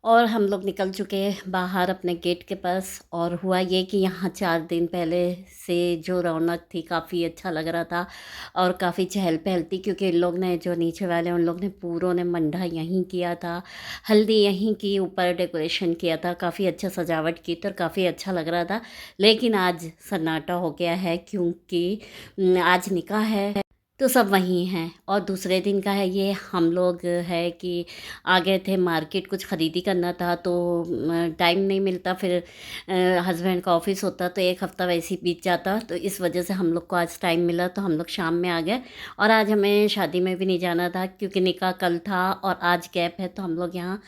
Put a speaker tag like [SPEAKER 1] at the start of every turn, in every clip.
[SPEAKER 1] और हम लोग निकल चुके हैं बाहर अपने गेट के पास। और हुआ ये कि यहाँ 4 दिन पहले से जो रौनक थी काफ़ी अच्छा लग रहा था और काफ़ी चहल पहल थी, क्योंकि इन लोग ने जो नीचे वाले उन लोग ने पूरों ने मंडा यहीं किया था, हल्दी यहीं की, ऊपर डेकोरेशन किया था, काफ़ी अच्छा सजावट की थी और काफ़ी अच्छा लग रहा था। लेकिन आज सन्नाटा हो गया है क्योंकि आज निकाह है, तो सब वहीं हैं। और दूसरे दिन का है ये, हम लोग है कि आ गए थे मार्केट, कुछ ख़रीदी करना था तो टाइम नहीं मिलता, फिर हस्बैंड का ऑफिस होता तो एक हफ़्ता वैसे ही बीत जाता, तो इस वजह से हम लोग को आज टाइम मिला तो हम लोग शाम में आ गए। और आज हमें शादी में भी नहीं जाना था क्योंकि निकाह कल था और आज गैप है, तो हम लोग यहाँ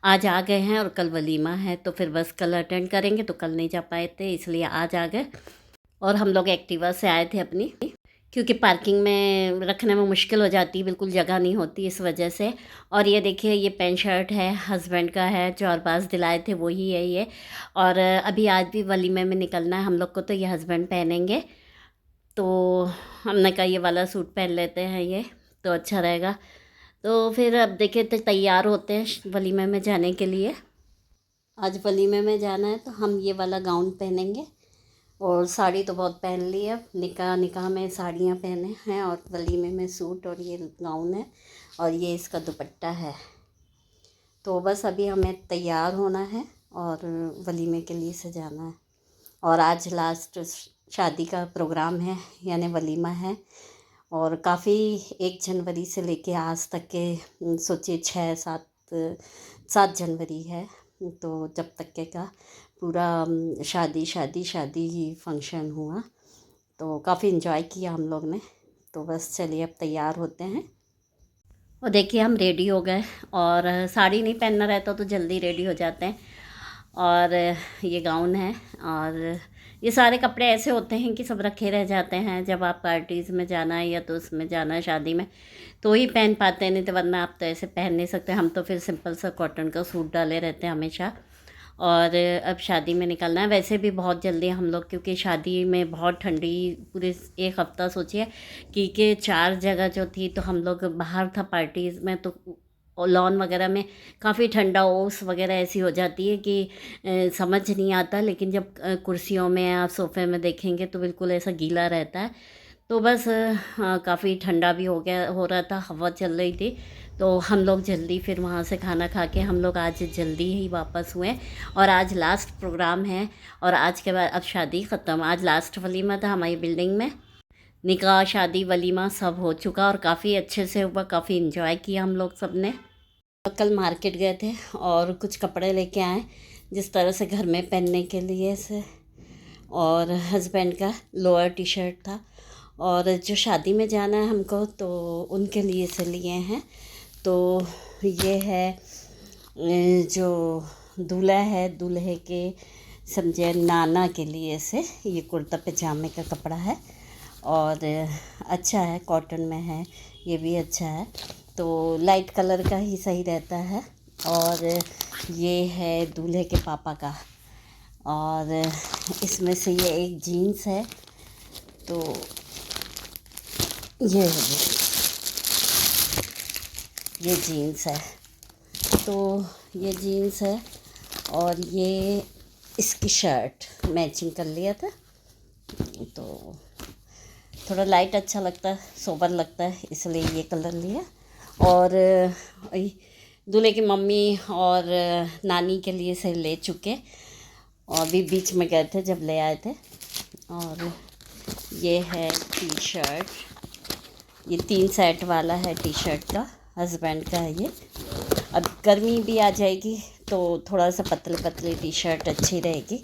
[SPEAKER 1] आज आ गए हैं और कल वलीमा है, तो फिर बस कल अटेंड करेंगे, तो कल नहीं जा पाए थे इसलिए आज आ गए। और हम लोग एक्टिवा से आए थे अपनी, क्योंकि पार्किंग में रखने में मुश्किल हो जाती है, बिल्कुल जगह नहीं होती इस वजह से। और ये देखिए, ये पैंट शर्ट है, हस्बैंड का है, जो अरबाज दिलाए थे वही है ये। और अभी आज भी वलीमे में निकलना है हम लोग को, तो ये हस्बैंड पहनेंगे, तो हमने कहा ये वाला सूट पहन लेते हैं, ये तो अच्छा रहेगा। तो फिर अब देखिए, तो तैयार होते हैं वलीमे में जाने के लिए। आज वलीमे में जाना है तो हम ये वाला गाउन पहनेंगे, और साड़ी तो बहुत पहन ली है, निकाह निकाह में साड़ियाँ पहने हैं और वलीमे में सूट, और ये गाउन है और ये इसका दुपट्टा है। तो बस अभी हमें तैयार होना है और वलीमे के लिए सजाना है। और आज लास्ट शादी का प्रोग्राम है, यानी वलीमा है। और काफ़ी 1 जनवरी से लेके आज तक के सोचिए 7 जनवरी है, तो जब तक के का पूरा शादी शादी शादी ही फंक्शन हुआ, तो काफ़ी इन्जॉय किया हम लोग ने। तो बस चलिए अब तैयार होते हैं। और देखिए, हम रेडी हो गए, और साड़ी नहीं पहनना रहता तो जल्दी रेडी हो जाते हैं। और ये गाउन है, और ये सारे कपड़े ऐसे होते हैं कि सब रखे रह जाते हैं, जब आप पार्टीज़ में जाना है या तो उसमें जाना है शादी में तो ही पहन पाते हैं, नहीं तो वरना आप तो ऐसे पहन नहीं सकते। हम तो फिर सिंपल सा कॉटन का सूट डाले रहते हैं हमेशा। और अब शादी में निकलना है, वैसे भी बहुत जल्दी हम लोग, क्योंकि शादी में बहुत ठंडी, पूरे एक हफ़्ता सोचिए कि 4 जगह जो थी, तो हम लोग बाहर था पार्टीज़ में, तो लॉन वगैरह में काफ़ी ठंडा ओस वगैरह ऐसी हो जाती है कि समझ नहीं आता, लेकिन जब कुर्सियों में या सोफ़े में देखेंगे तो बिल्कुल ऐसा गीला रहता है। तो बस काफ़ी ठंडा भी हो रहा था, हवा चल रही थी, तो हम लोग जल्दी फिर वहाँ से खाना खा के हम लोग आज जल्दी ही वापस हुए। और आज लास्ट प्रोग्राम है, और आज के बाद अब शादी ख़त्म। आज लास्ट वलीमा था हमारी बिल्डिंग में, निकाह शादी वलीमा सब हो चुका और काफ़ी अच्छे से हुआ, काफ़ी इन्जॉय किया हम लोग सब ने। कल मार्केट गए थे और कुछ कपड़े लेके आए, जिस तरह से घर में पहनने के लिए से। और हस्बैंड का लोअर टी शर्ट था, और जो शादी में जाना है हमको तो उनके लिए से लिए हैं। तो ये है जो दूल्हा है, दूल्हे के समझे नाना के लिए से ये कुर्ता पजामे का कपड़ा है, और अच्छा है, कॉटन में है, ये भी अच्छा है, तो लाइट कलर का ही सही रहता है। और ये है दूल्हे के पापा का, और इसमें से ये एक जीन्स है, तो ये है, ये जीन्स है, तो ये जीन्स है, और ये इसकी शर्ट मैचिंग कर लिया था, तो थोड़ा लाइट अच्छा लगता है, सोबर लगता है, इसलिए ये कलर लिया। और दूल्हे की मम्मी और नानी के लिए से ले चुके, और भी बीच में गए थे जब ले आए थे। और ये है टी शर्ट, ये 3 सेट वाला है टी शर्ट का, हस्बैंड का है ये। अब गर्मी भी आ जाएगी तो थोड़ा सा पतले पतले टी शर्ट अच्छी रहेगी,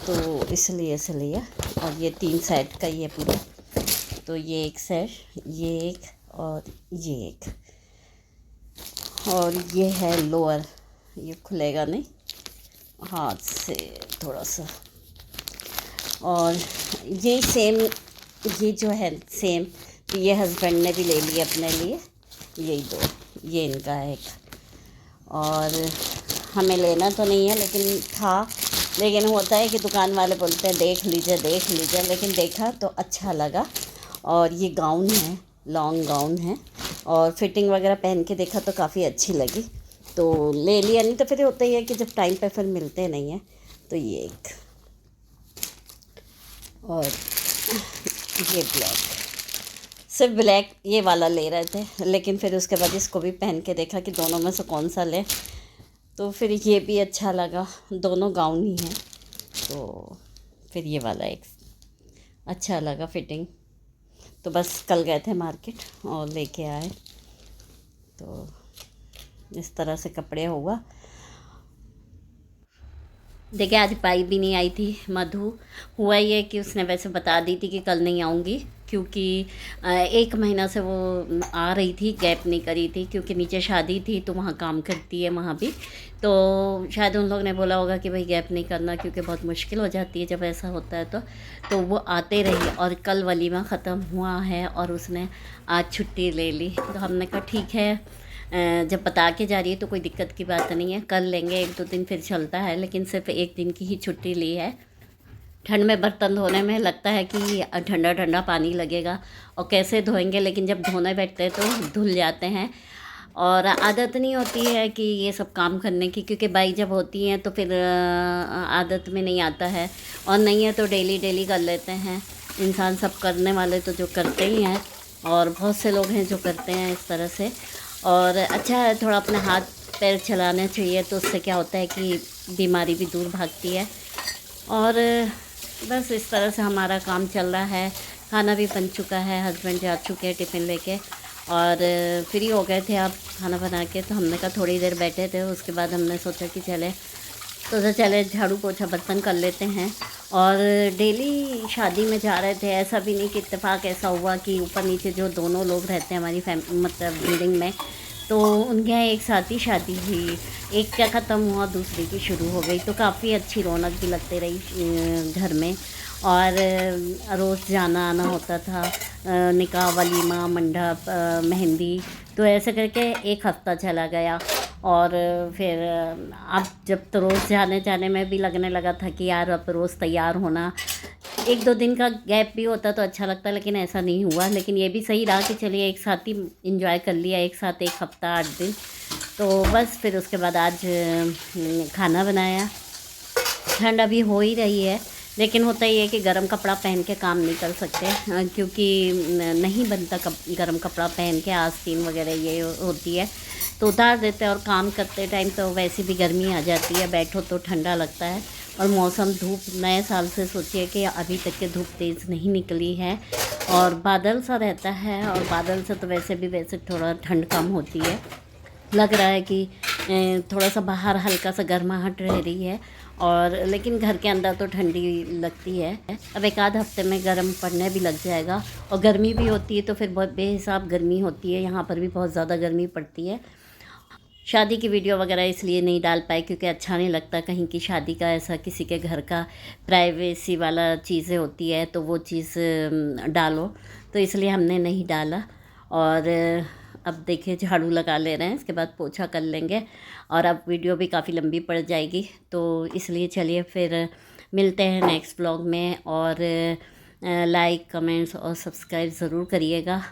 [SPEAKER 1] तो इसलिए से लिया। और ये 3 सेट का ये पूरा, तो ये एक सेट, ये एक और ये एक। और ये है लोअर, ये खुलेगा नहीं हाथ से थोड़ा सा। और ये सेम, ये जो है सेम, तो ये हस्बैंड ने भी ले लिया अपने लिए, यही 2, ये इनका है एक। और हमें लेना तो नहीं है लेकिन था, लेकिन होता है कि दुकान वाले बोलते हैं देख लीजिए देख लीजिए, लेकिन देखा तो अच्छा लगा। और ये गाउन है, लॉन्ग गाउन है, और फिटिंग वगैरह पहन के देखा तो काफ़ी अच्छी लगी, तो ले लिया, नहीं तो फिर होता ही है कि जब टाइम पे फिर मिलते नहीं हैं। तो ये एक, और ये ब्लैक, सिर्फ ब्लैक ये वाला ले रहे थे, लेकिन फिर उसके बाद इसको भी पहन के देखा कि दोनों में से कौन सा लें, तो फिर ये भी अच्छा लगा, दोनों गाउन ही हैं। तो फिर ये वाला एक अच्छा लगा फिटिंग। तो बस कल गए थे मार्केट और लेके आए। तो इस तरह से कपड़े हुआ। देखिए आज पाई भी नहीं आई थी मधु। हुआ ये कि उसने वैसे बता दी थी कि कल नहीं आऊँगी, क्योंकि 1 महीना से वो आ रही थी, गैप नहीं करी थी, क्योंकि नीचे शादी थी तो वहाँ काम करती है वहाँ भी। तो शायद उन लोग ने बोला होगा कि भाई गैप नहीं करना, क्योंकि बहुत मुश्किल हो जाती है जब ऐसा होता है। तो वो आते रही और कल वलीमा ख़त्म हुआ है और उसने आज छुट्टी ले ली। तो हमने कहा ठीक है, जब बता के जा रही है तो कोई दिक्कत की बात नहीं है, कर लेंगे, 1-2 दिन फिर चलता है, लेकिन सिर्फ 1 दिन की ही छुट्टी ली है। ठंड में बर्तन धोने में लगता है कि ठंडा ठंडा पानी लगेगा और कैसे धोएंगे, लेकिन जब धोने बैठते हैं तो धुल जाते हैं। और आदत नहीं होती है कि ये सब काम करने की, क्योंकि बाई जब होती हैं तो फिर आदत में नहीं आता है, और नहीं है तो डेली डेली कर लेते हैं इंसान। सब करने वाले तो जो करते ही हैं, और बहुत से लोग हैं जो करते हैं इस तरह से। और अच्छा है थोड़ा अपने हाथ पैर चलाना चाहिए, तो उससे क्या होता है कि बीमारी भी दूर भागती है। और बस इस तरह से हमारा काम चल रहा है। खाना भी बन चुका है, हस्बैंड जा चुके हैं टिफ़िन लेके, और फ्री हो गए थे आप खाना बना के। तो हमने कहा थोड़ी देर बैठे थे, उसके बाद हमने सोचा कि चले झाड़ू पोछा बर्तन कर लेते हैं। और डेली शादी में जा रहे थे, ऐसा भी नहीं कि इत्तेफाक ऐसा हुआ कि ऊपर नीचे जो दोनों लोग रहते हैं हमारी मतलब बिल्डिंग में, तो उनके यहाँ एक साथ ही शादी हुई, एक क्या ख़त्म हुआ दूसरी की शुरू हो गई। तो काफ़ी अच्छी रौनक भी लगती रही घर में। और रोज़ जाना आना होता था, निकाह, वलीमा, मंडप, मेहंदी, तो ऐसे करके 1 हफ़्ता चला गया। और फिर अब जब तो रोज़ जाने में भी लगने लगा था कि यार अब रोज़ तैयार होना, 1-2 दिन का गैप भी होता तो अच्छा लगता, लेकिन ऐसा नहीं हुआ। लेकिन ये भी सही रहा कि चलिए एक साथ ही इंजॉय कर लिया, एक साथ 1 हफ़्ता 8 दिन। तो बस फिर उसके बाद आज खाना बनाया। ठंड अभी हो ही रही है, लेकिन होता ही है कि गर्म कपड़ा पहन के काम नहीं कर सकते, क्योंकि नहीं बनता गर्म कपड़ा पहन के, आस्तीन वगैरह ये होती है तो उतार देते हैं। और काम करते टाइम तो वैसे भी गर्मी आ जाती है, बैठो तो ठंडा लगता है। और मौसम धूप नए साल से सोचिए कि अभी तक के धूप तेज़ नहीं निकली है, और बादल सा रहता है, और बादल से तो वैसे थोड़ा ठंड कम होती है। लग रहा है कि थोड़ा सा बाहर हल्का सा गर्माहट रह रही है, और लेकिन घर के अंदर तो ठंडी लगती है। अब 1 आध हफ्ते में गर्म पड़ने भी लग जाएगा, और गर्मी भी होती है तो फिर बहुत बेहिसाब गर्मी होती है। यहाँ पर भी बहुत ज़्यादा गर्मी पड़ती है। शादी की वीडियो वगैरह इसलिए नहीं डाल पाए क्योंकि अच्छा नहीं लगता कहीं की शादी का, ऐसा किसी के घर का प्राइवेसी वाला चीज़ें होती है तो वो चीज़ डालो, तो इसलिए हमने नहीं डाला। और अब देखिए झाड़ू लगा ले रहे हैं, इसके बाद पोछा कर लेंगे, और अब वीडियो भी काफ़ी लंबी पड़ जाएगी, तो इसलिए चलिए फिर मिलते हैं नेक्स्ट व्लॉग में। और लाइक, कमेंट्स और सब्सक्राइब ज़रूर करिएगा।